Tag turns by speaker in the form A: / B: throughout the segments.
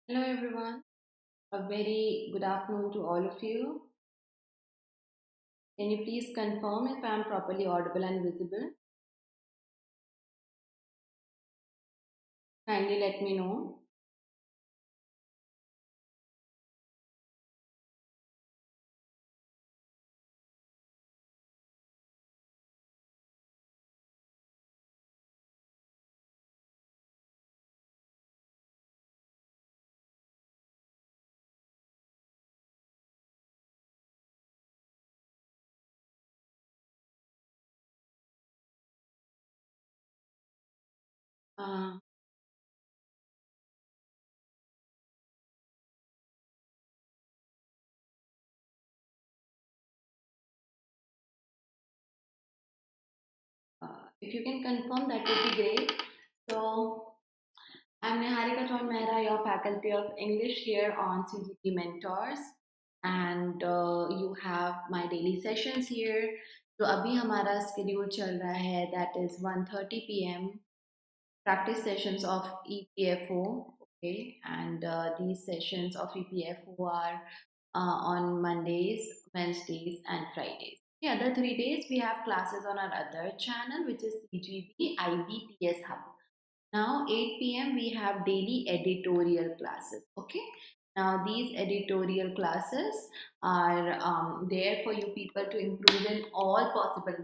A: Hello everyone, a very good afternoon to all of you. Can you please confirm if I am properly audible and visible? Kindly let me know. Uh, if you can confirm, that would be great. So, I'm Niharika John Mehra, your faculty of English here on CGP Mentors, and you have my daily sessions here. तो अभी हमारा schedule चल रहा है, that is 1:30 p.m. practice sessions of EPFO. Okay, and these sessions of EPFO are on Mondays, Wednesdays, and Fridays. The other 3 days we have classes on our other channel, which is CGB IBPS Hub. Now 8 p.m. we have daily editorial classes. Okay. Now these editorial classes are there for you people to improve in all possible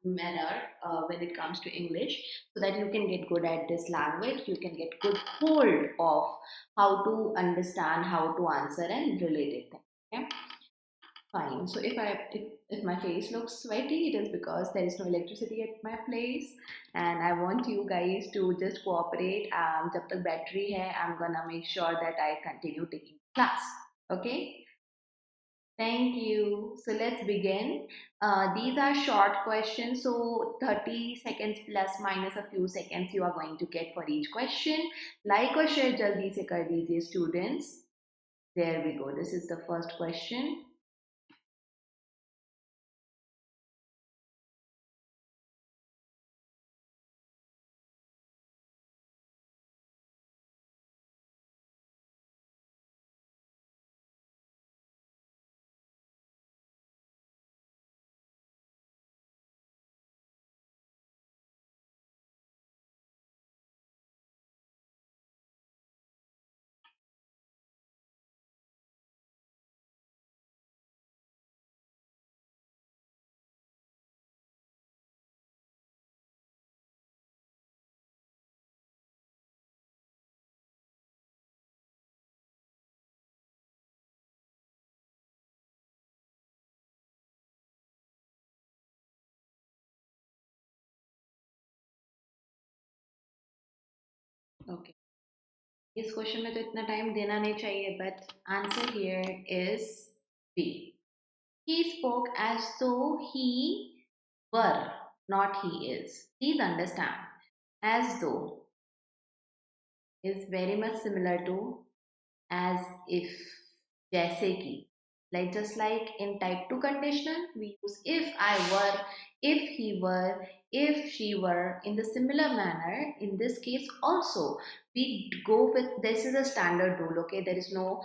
A: manner when it comes to English, so that you can get good at this language. You can get good hold of how to understand, how to answer, and related things. Okay. Fine. So if my face looks sweaty, it is because there is no electricity at my place, and I want you guys to just cooperate. जब तक battery है, I'm gonna make sure that I continue taking class. Okay. Thank you. So let's begin. These are short questions, so 30 seconds plus minus a few seconds you are going to get for each question. Like or share jaldi se kar dijiye students. There we go. This is the first question. Okay. इस question में तो इतना time देना नहीं चाहिए, but answer here is B. He spoke as though he were, not he is. Please understand, as though is very much similar to as if, जैसे कि. Like just like in type 2 conditional, we use if I were, if he were, if she were. In the similar manner, in this case also, we go with this is a standard rule. Okay, there is no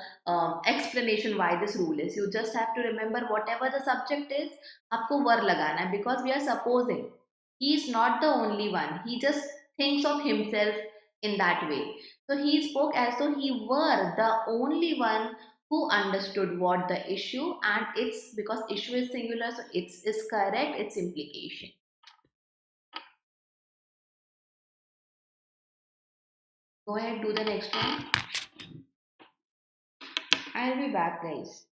A: explanation why this rule is. You just have to remember whatever the subject is, आपको were लगाना है, because we are supposing he is not the only one. He just thinks of himself in that way. So he spoke as though he were the only one who understood what the issue, and it's because issue is singular, so it's is correct, its implication. Go ahead, do the next one. I'll be back, guys.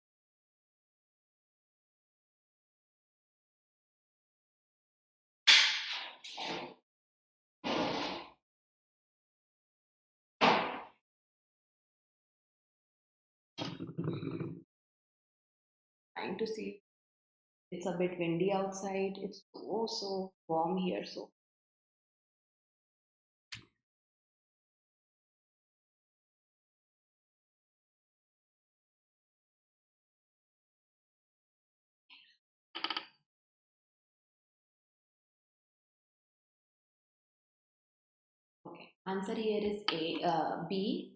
A: Trying to see. It's a bit windy outside. It's so warm here. So okay. Answer here is A. B.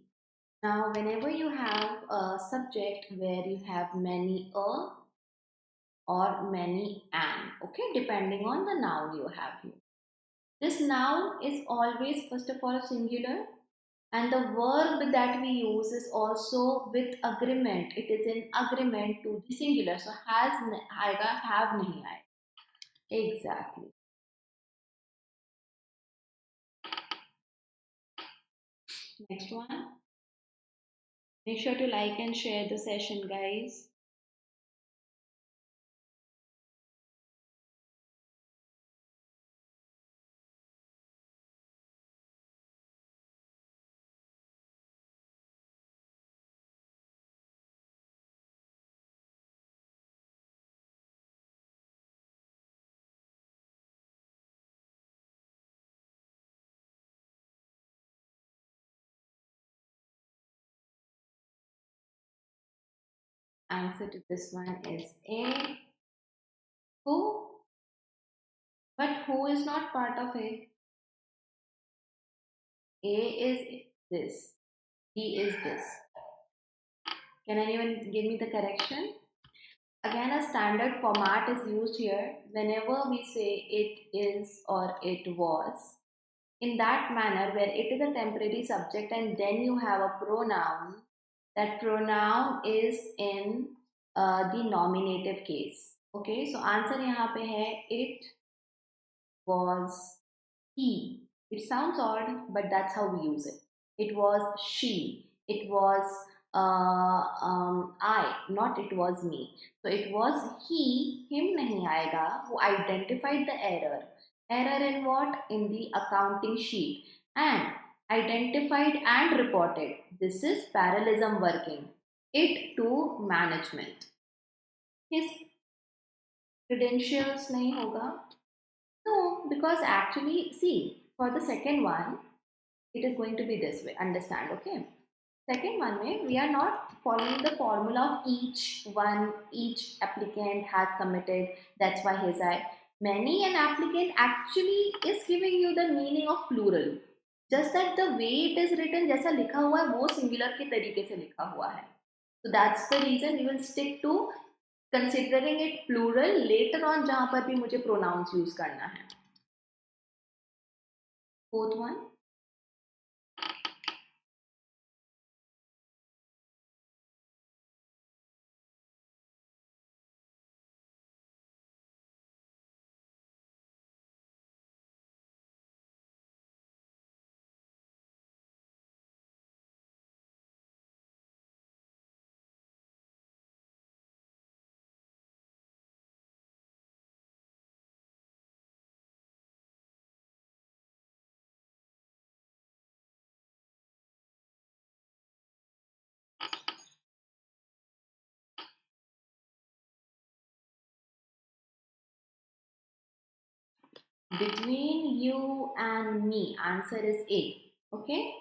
A: Now, whenever you have a subject where you have many a or many an, okay, depending on the noun you have here. This noun is always, first of all, singular, and the verb that we use is also with agreement. It is in agreement to the singular. So has आएगा, have नहीं आएगा. Exactly. Next one. Make sure to like and share the session, guys. Answer to this one is A. Who? But who is not part of A? A is this. B is this. Can anyone give me the correction? Again, a standard format is used here whenever we say it is or it was. In that manner, where it is a temporary subject and then you have a pronoun, that pronoun is in the nominative case. Okay, so answer यहाँ पे है it was he. It sounds odd, but that's how we use it. It was she. It was I, not it was me. So it was he, him nahi aayega, who identified the error. Error in what? In the accounting sheet. And identified and reported. This is parallelism working. It to management. His credentials nahi hoga. No, because actually, see, for the second one, it is going to be this way. Understand, okay? Second one, we are not following the formula of each one, each applicant has submitted, that's why his I. Many an applicant actually is giving you the meaning of plural. Just that the way it is written, जैसा लिखा हुआ है वो singular के तरीके से लिखा हुआ है. So that's the reason we will stick to considering it plural later on जहाँ पर भी मुझे pronouns use करना है. Fourth one. Between you and me, answer is A. Okay.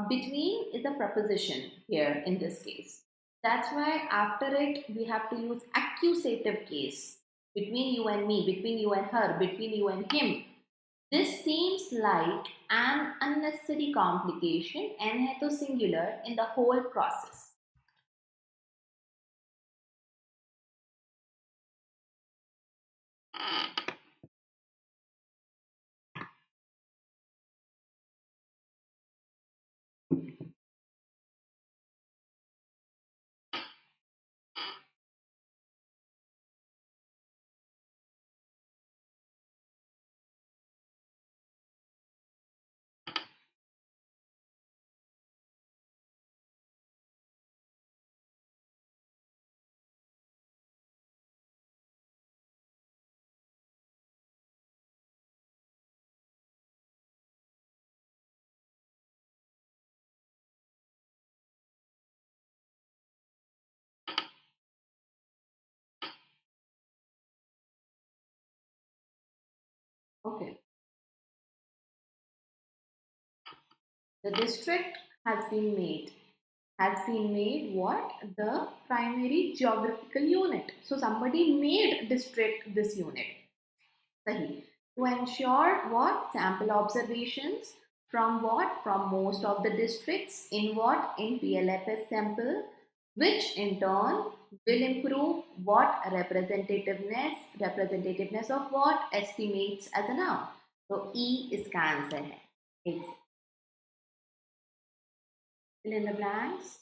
A: Between is a preposition here in this case. That's why after it we have to use accusative case. Between you and me, between you and her, between you and him. This seems like an unnecessary complication and है तो singular in the whole process. Okay. The district has been made. Has been made what? The primary geographical unit. So somebody made district this unit. Sahi. To ensure what? Sample observations From what? From most of the districts. In what? In PLFS sample, which in turn will improve what? Representativeness of what? Estimates as a noun. So E इसका answer है. Fill in the blanks.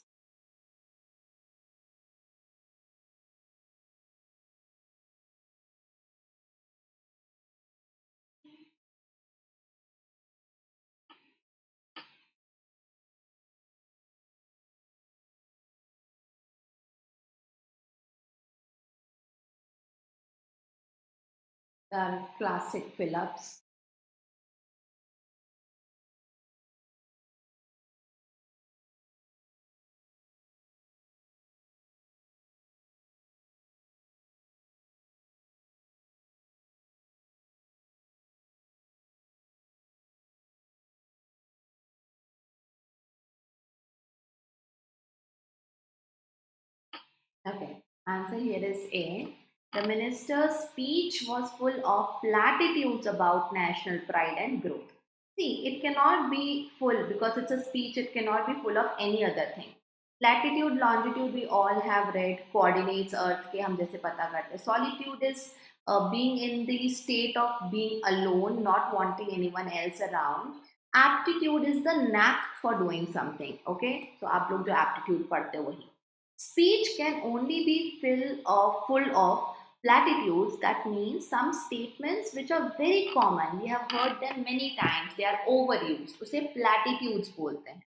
A: The classic fill-ups. Okay, answer here is A. The minister's speech was full of platitudes about national pride and growth. See, it cannot be full because it's a speech, it cannot be full of any other thing. Platitude, longitude, we all have read. Coordinates, earth के हम जैसे पता करते हैं. Solitude is being in the state of being alone, not wanting anyone else around. Aptitude is the knack for doing something. Okay, so आप लोग जो aptitude पढ़ते हो वही. Speech can only be full of platitudes. That means some statements which are very common. We have heard them many times. They are overused. उसे platitudes बोलते हैं.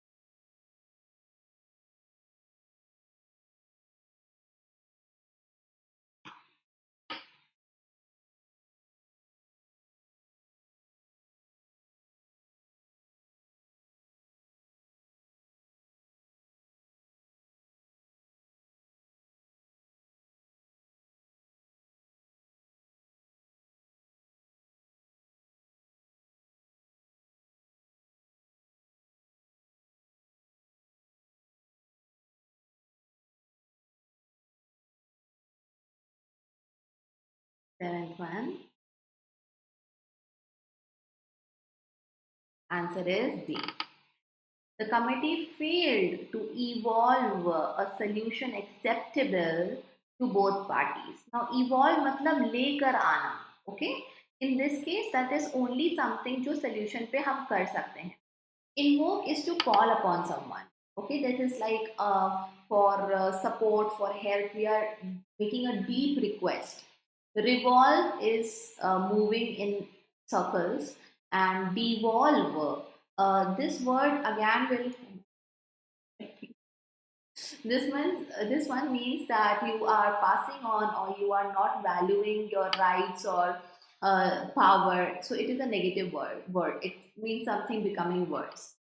A: Seventh one. Answer is B. The committee failed to evolve a solution acceptable to both parties. Now, evolve मतलब लेकर आना. Okay? In this case, that is only something जो solution पे हम कर सकते हैं. Invoke is to call upon someone. Okay, that is like for support, for help. We are making a deep request. Revolve is moving in circles, and devolve. This word again will. This one means that you are passing on, or you are not valuing your rights or power. So it is a negative word. It means something becoming worse.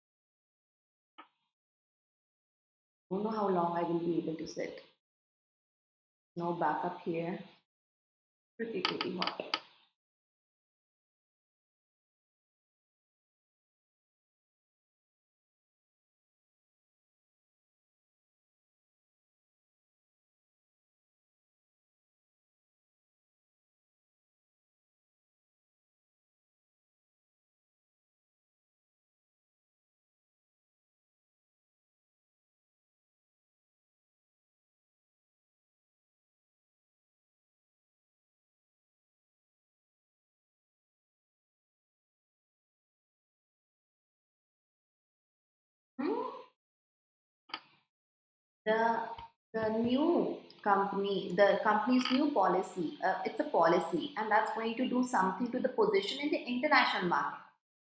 A: Don't know how long I will be able to sit. No backup here. Pretty hot. Hmm? The the new company, the company's new policy, it's a policy, and that's going to do something to the position in the international market.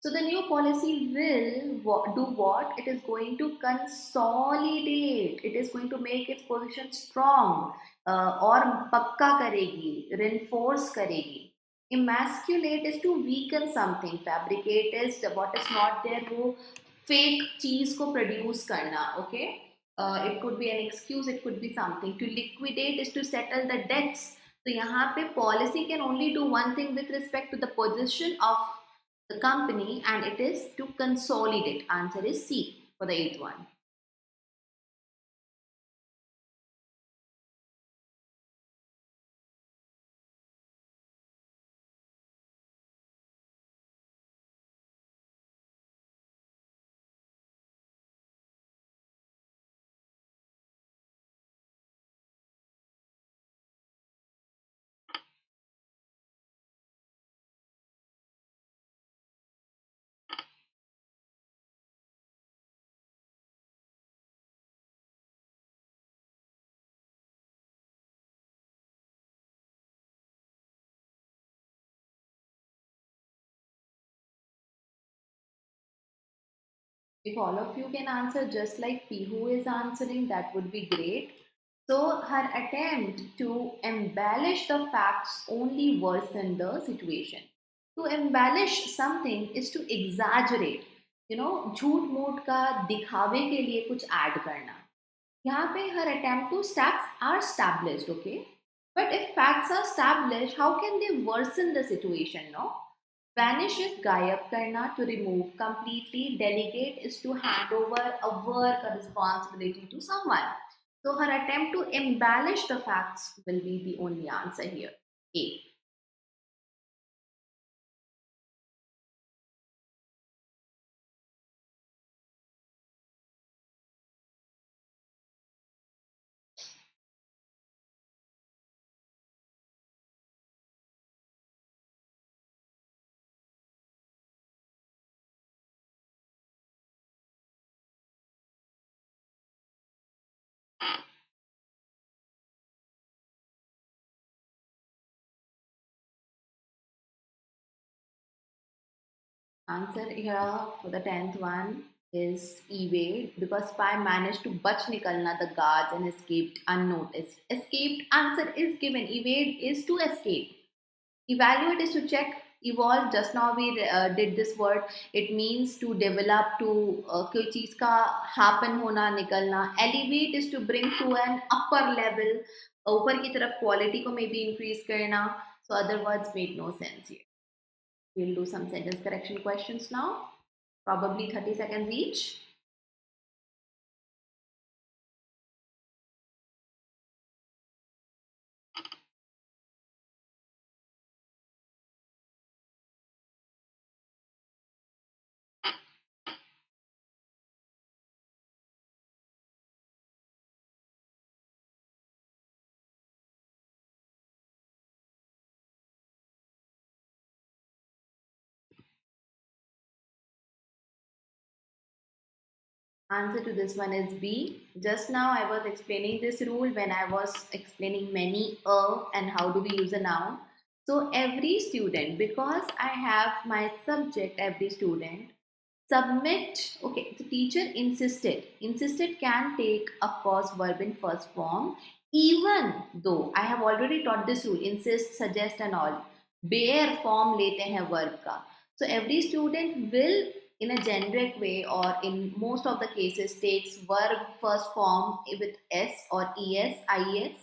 A: So the new policy will do what? It is going to consolidate. It is going to make its position strong, और पक्का करेगी, reinforce करेगी. Emasculate is to weaken something. Fabricate is what is not there, वो fake चीज को produce करना. Okay. It could be an excuse, it could be something. To liquidate is to settle the debts. तो यहाँ पे policy can only do one thing with respect to the position of the company, and it is to consolidate. Answer is C for the eighth one. If all of you can answer just like Pihu is answering, that would be great. So her attempt to embellish the facts only worsen the situation. To embellish something is to exaggerate. झूठ मूठ का दिखावे के लिए कुछ add करना. यहाँ पे her attempt to facts are established, okay? But if facts are established, how can they worsen the situation, no? Vanish is gayab karna, to remove completely. Delegate is to hand over a work, a responsibility to someone. So her attempt to embellish the facts will be the only answer here. A. Answer here for the 10th one is evade, because spy managed to bach nikalna the guards and escaped unnoticed. Escaped answer is given. Evade is to escape. Evaluate is to check. Evolve, just now we did this word. It means to develop, to कोई चीज का happen होना, निकलना. Elevate is to bring to an upper level. ऊपर की तरफ quality को maybe increase करना. So other words made no sense here. We'll do some sentence correction questions now, probably 30 seconds each. Answer to this one is B. Just now I was explaining this rule when I was explaining many and how do we use a noun. So every student, because I have my subject, every student, submit. Okay, the teacher insisted. Insisted can take, of course, verb in first form, even though I have already taught this rule, insist, suggest and all. Bare form lete hain verb ka. So every student will, in a generic way or in most of the cases, takes verb first form with s or es, ies.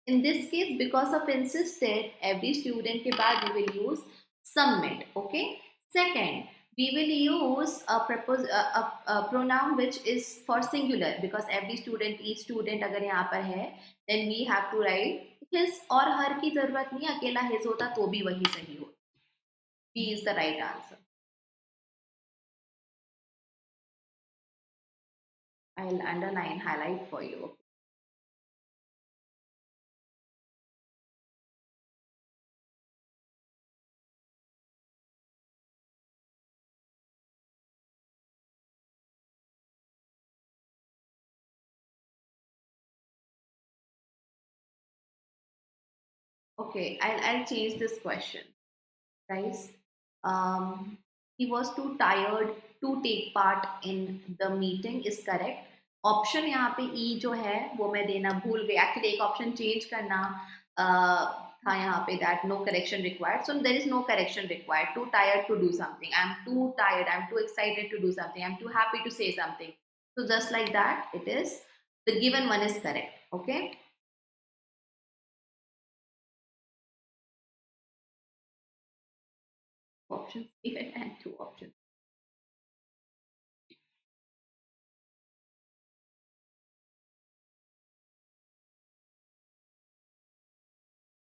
A: In this case, because of insisted, every student ke baad we will use submit. Okay. Second, we will use a pronoun which is for singular, because every student, each student अगर यहाँ पर है, then we have to write his और her की जरूरत नहीं, अकेला his होता तो भी वही सही हो. B is the right answer. I'll underline, highlight for you. Okay, I'll change this question, guys. Um, he was too tired to take part in the meeting is correct. Option यहाँ पे ई जो है वो मैं देना भूल गई. एक्चुअली एक ऑप्शन चेंज करना था यहाँ पे, that no correction required. So there is no correction required. Too tired to do something, I am too tired, I am too excited to do something, I am too happy to say something. So just like that, it is the given one is correct. Okay. Options given and two options.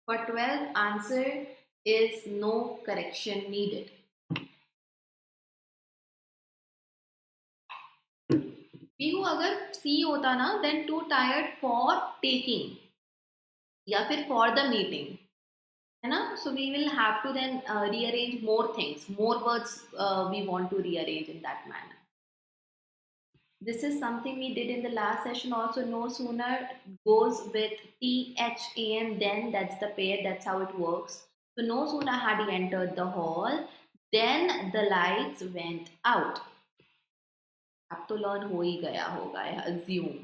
A: For 12th, answer is no correction needed. Pihu अगर सी होता ना, then too tired for taking या फिर for the meeting, है ना? So we will have to then rearrange more things, more words we want to rearrange in that manner. This is something we did in the last session also. No sooner goes with THAN, then that's the pair, that's how it works. So no sooner had he entered the hall, then the lights went out. अब तो learn हो ही गया होगा, I assume.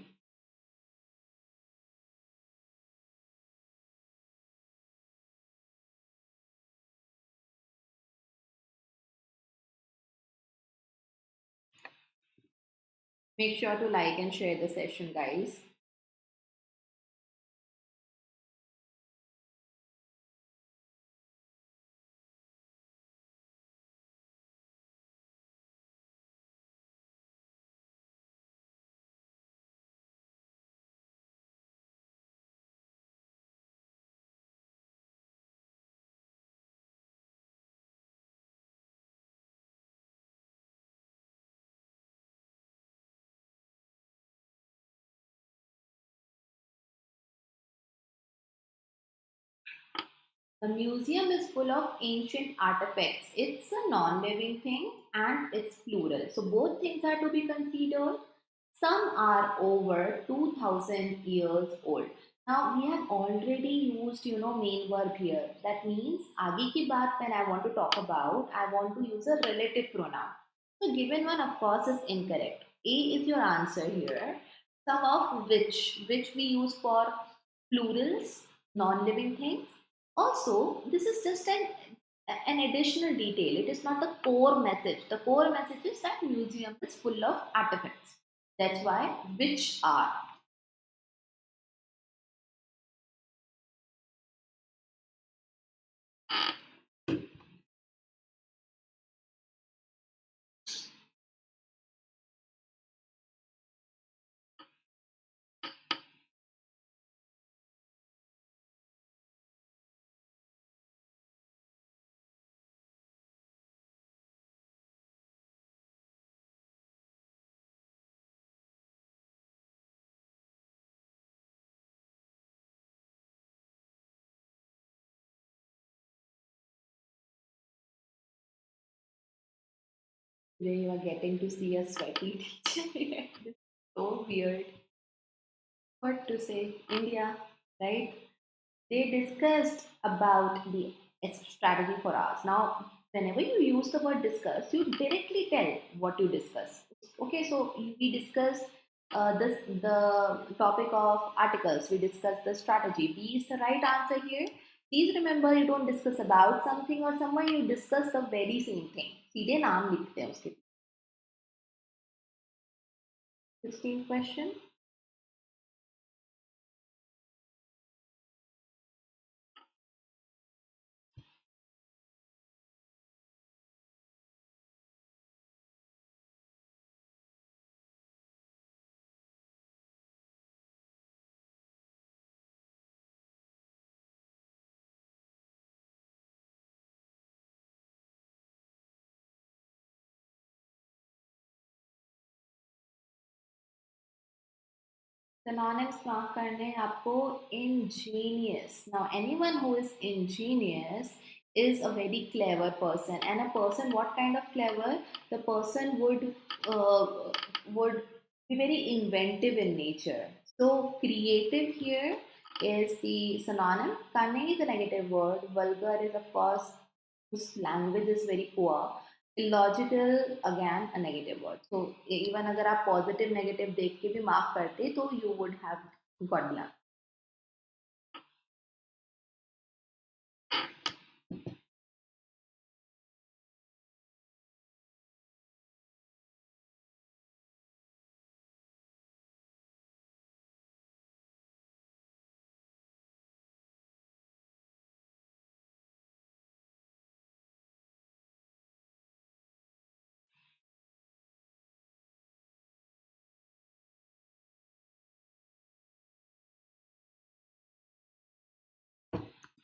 A: Make sure to like and share the session, guys. The museum is full of ancient artifacts. It's a non living thing and it's plural. So both things are to be considered. Some are over 2000 years old. Now we have already used main verb here. That means आगे की बात when I want to talk about, I want to use a relative pronoun. So given one of course is incorrect. A is your answer here. Some of which we use for plurals, non-living things. Also, this is just an additional detail. It is not the core message. The core message is that museum is full of artifacts. That's why which are. Where you are getting to see a sweaty teacher. This is so weird. What to say? India, right? They discussed about the strategy for us. Now, whenever you use the word discuss, you directly tell what you discuss. Okay, so we discussed the topic of articles. We discussed the strategy. B is the right answer here. Please remember, you don't discuss about something or someone. You discuss the very same thing. सीधे नाम लिखते हैं उसके. 16th question. Synonyms mark करने हैं आपको. Ingenious. Now anyone who is ingenious is a very clever person, and a person, what kind of clever? The person uh, would be very inventive in nature. So creative here is the synonym. Cunning is a negative word. Vulgar is of course whose language is very poor. Illogical, again a negative word. So even अगर आप positive negative देख के भी mark करते तो you would have got the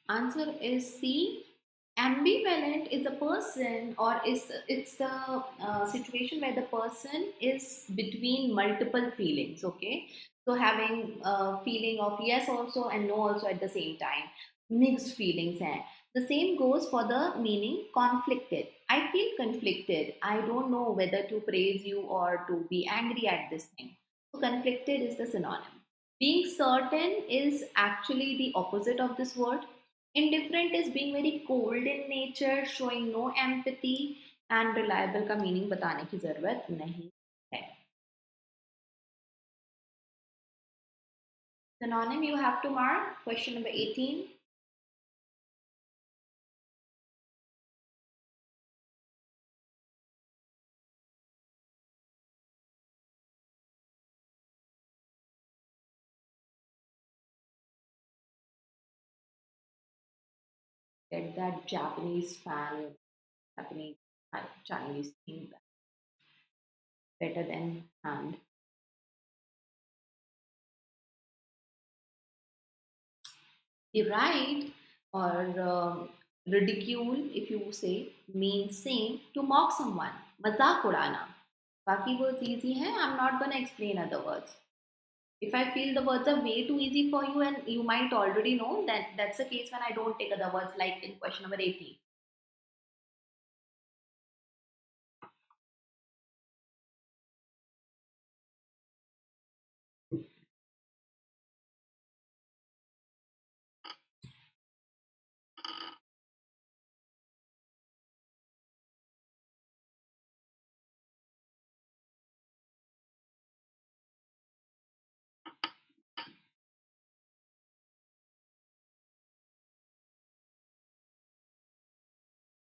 A: answer is C. Ambivalent is a person, or is it's the situation where the person is between multiple feelings. Okay, so having a feeling of yes also and no also at the same time, mixed feelings. And the same goes for the meaning conflicted. I feel conflicted. I don't know whether to praise you or to be angry at this thing. So conflicted is the synonym. Being certain is actually the opposite of this word. Indifferent is being very cold in nature, showing no empathy, and reliable का meaning बताने की जरूरत नहीं है. Synonym you have to mark. Question number 18. Get that Japanese fan, Japanese, Chinese thing better than hand. Deride or ridicule, if you say, means same to mock someone. Mazak udana. Baki words easy hai. I'm not gonna explain other words. If I feel the words are way too easy for you and you might already know, that that's the case when I don't take other words, like in question number 18.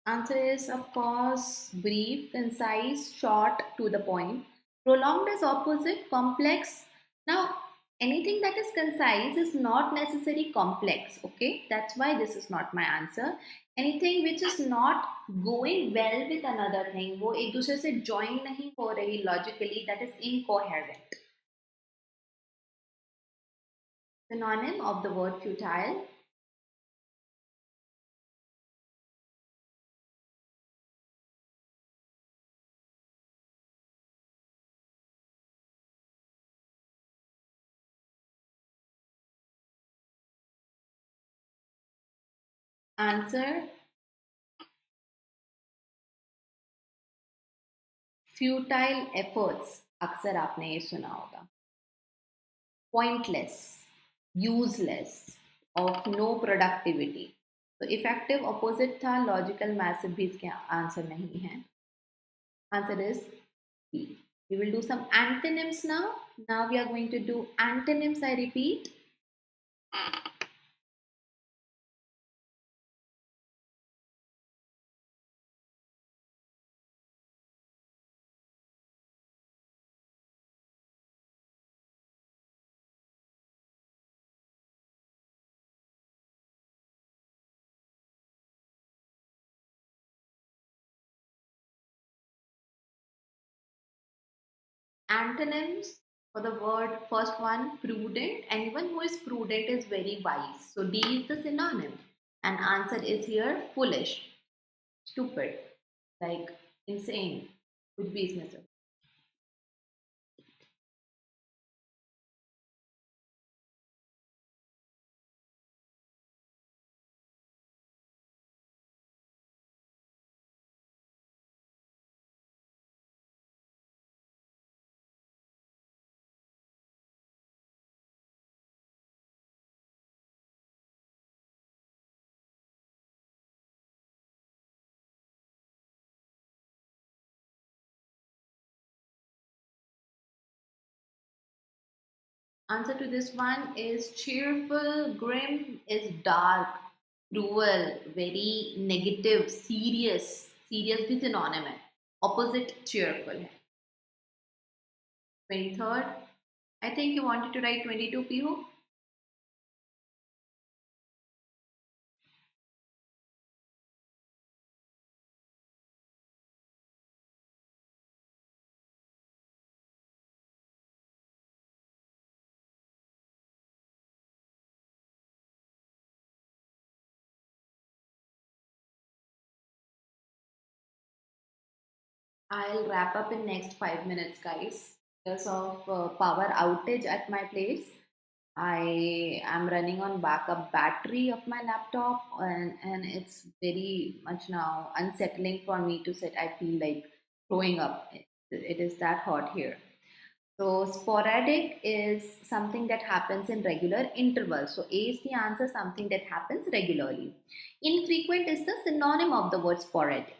A: Answer is, of course, brief, concise, short, to the point. Prolonged is opposite, complex. Now, anything that is concise is not necessarily complex, okay? That's why this is not my answer. Anything which is not going well with another thing, वो एक दूसरे से join नहीं हो रही logically, that is incoherent. Synonym of the word futile. Answer, futile efforts. अक्सर आपने ये सुना होगा. Pointless, useless, of no productivity. तो effective opposite था, logical massive भी इसके आंसर नहीं है. Answer is B. We will do some antonyms now. Now we are going to do antonyms, I repeat. Antonyms for the word, first one, prudent. Anyone who is prudent is very wise. So D is the synonym. And answer is here foolish, stupid, like insane. कुछ भी इसमें से. Answer to this one is cheerful. Grim is dark, cruel, very negative, serious. Serious भी synonym है. Opposite cheerful है. 23rd. I think you wanted to write 22 PO. I'll wrap up in next 5 minutes, guys. Because of power outage at my place, I am running on backup battery of my laptop, and it's very much now unsettling for me to sit. I feel like throwing up. It is that hot here. So sporadic is something that happens in regular intervals. So A is the answer, something that happens regularly. Infrequent is the synonym of the word sporadic.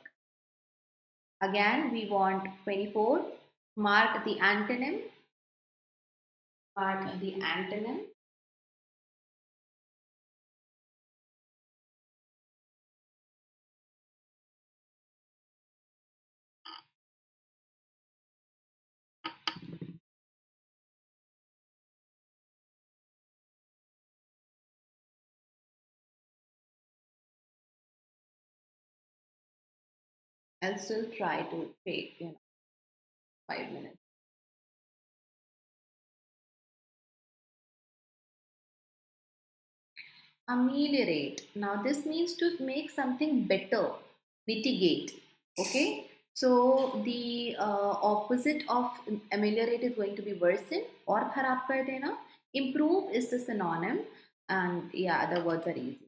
A: Again, we want 24. Mark the antonym. Mark the antonym. I'll still try to take 5 minutes. Ameliorate. Now this means to make something better, mitigate. Okay. So the opposite of ameliorate is going to be worsen or kharab kar dena. Improve is the synonym, and yeah, other words are easy.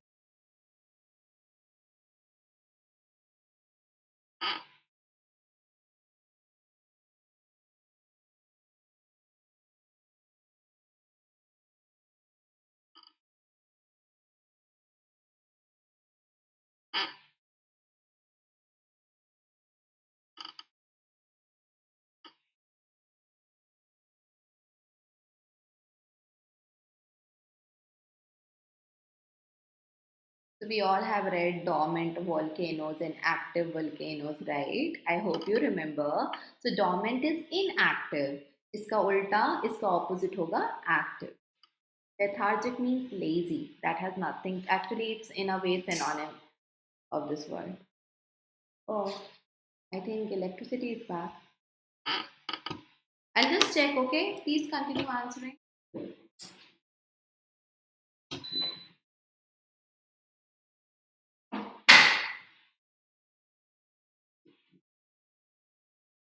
A: So we all have read dormant volcanoes and active volcanoes, right? I hope you remember. So dormant is inactive. इसका उल्टा, इसका opposite होगा active. Lethargic means lazy. That has nothing. Actually, it's in a way synonym of this word. Oh, I think electricity is back. I'll just check, okay? Please continue answering.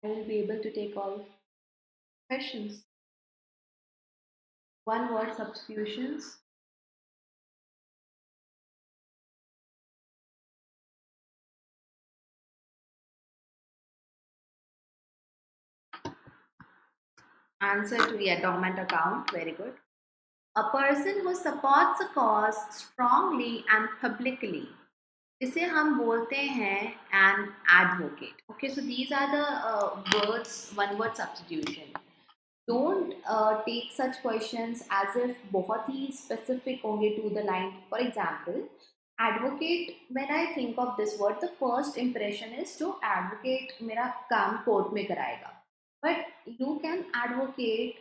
A: I will be able to take all questions. One word substitutions. Answer to the dormant account. Very good. A person who supports a cause strongly and publicly. इसे हम बोलते हैं an advocate. Okay, so these are the words, one word substitution. Don't take such questions as if बहुत ही specific होंगे to the line. For example, advocate, when I think of this word, the first impression is जो advocate मेरा काम court में कराएगा. But you can advocate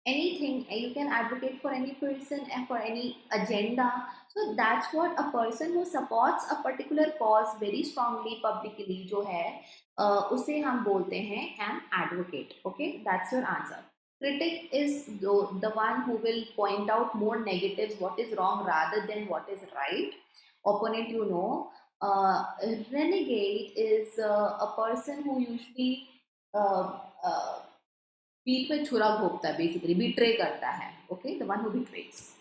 A: anything, you can advocate for any person and for any agenda. So that's what a person who supports a particular cause very strongly publicly जो है उसे हम बोलते हैं an advocate. Okay, that's your answer. Critic is the one who will point out more negatives, what is wrong rather than what is right. Opponent, renegade is a person who usually uh, uh, पीठ में छुरा घोंपता है, basically betray करता है. Okay, the one who बिट्रेस.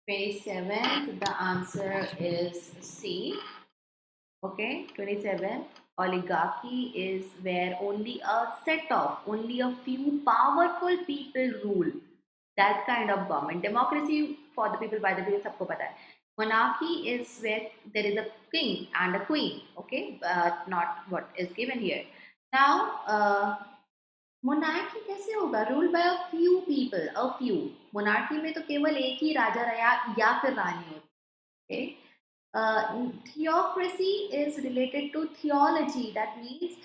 A: Page 7th, the answer is C. Okay, 27. Oligarchy is where only a few powerful people rule. That kind of government. Democracy, for the people, by the people, सबको पता है. Monarchy is where there is a king and a queen. Okay, but not what is given here. Now, monarchy कैसे होगा? Rule by a few people, a few. Monarchy में तो केवल एक ही राजा रहा या फिर रानी होती है. Theocracy is related to theology. That means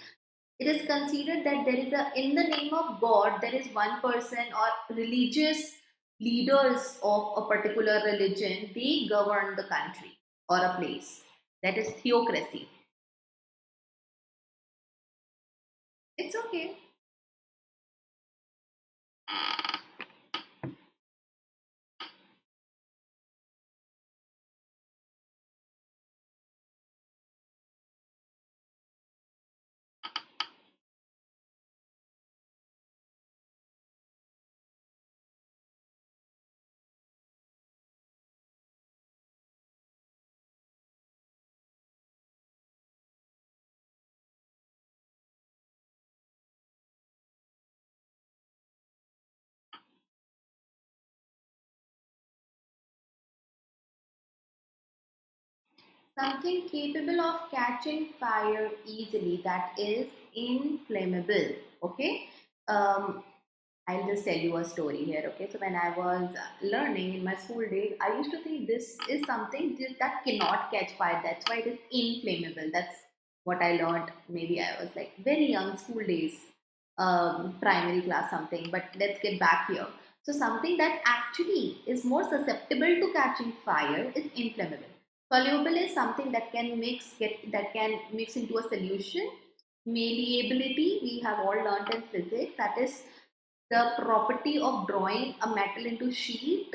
A: it is considered that there is in the name of God, there is one person or religious leaders of a particular religion. They govern the country or a place. That is theocracy. It's okay. Something capable of catching fire easily, that is inflammable. Okay. Um, I'll just tell you a story here. Okay, so when I was learning in my school days, I used to think this is something that cannot catch fire. That's why it is inflammable. That's what I learned. Maybe I was like very young, school days, primary class something. But let's get back here. So something that actually is more susceptible to catching fire is inflammable. Soluble is something that can mix into a solution. Malleability, we have all learned in physics, that is the property of drawing a metal into sheet.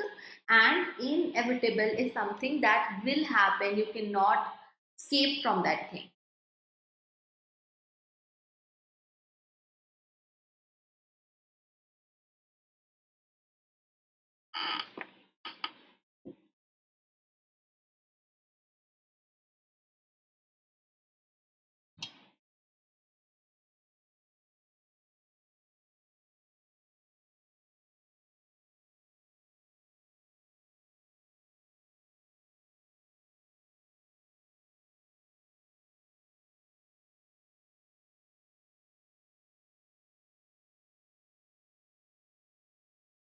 A: And inevitable is something that will happen, you cannot escape from that thing.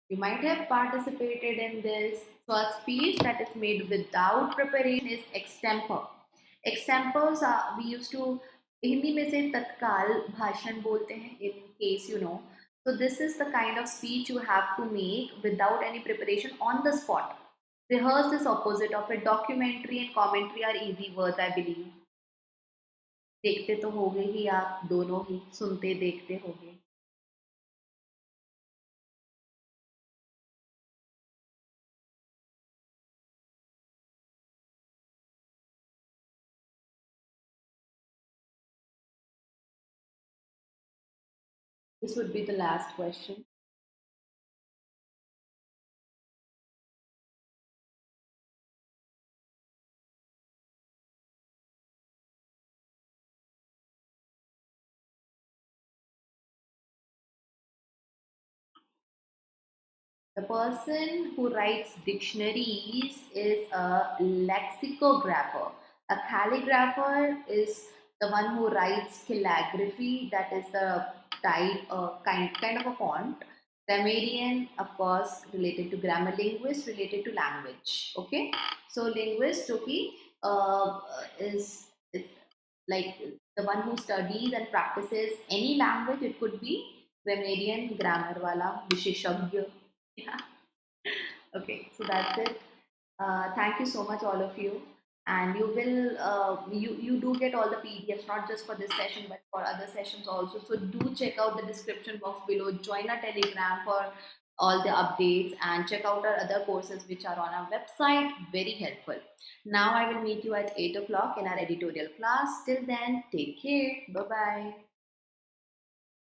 A: You might have participated in this. So a speech that is made without preparation is extempore. Extempores are, we used to Hindi में से तत्काल भाषण बोलते हैं, in case you know. So this is the kind of speech you have to make without any preparation on the spot. Rehearse is opposite of it. Documentary and commentary are easy words, I believe. देखते तो होगे ही आप दोनों ही, सुनते देखते होगे. This would be the last question. The person who writes dictionaries is a lexicographer. A calligrapher is the one who writes calligraphy, that is the type, kind of a font. Grammarian, of course, related to grammar. Linguist, related to language. Okay, so linguist, okay, is like the one who studies and practices any language. It could be grammarian, grammar wala, visheshagya. Yeah. Okay, so that's it. Thank you so much, all of you. And you will, you do get all the PDFs, not just for this session, but for other sessions also. So do check out the description box below. Join our Telegram for all the updates, and check out our other courses which are on our website. Very helpful. Now I will meet you at 8 o'clock in our editorial class. Till then, take care. Bye bye.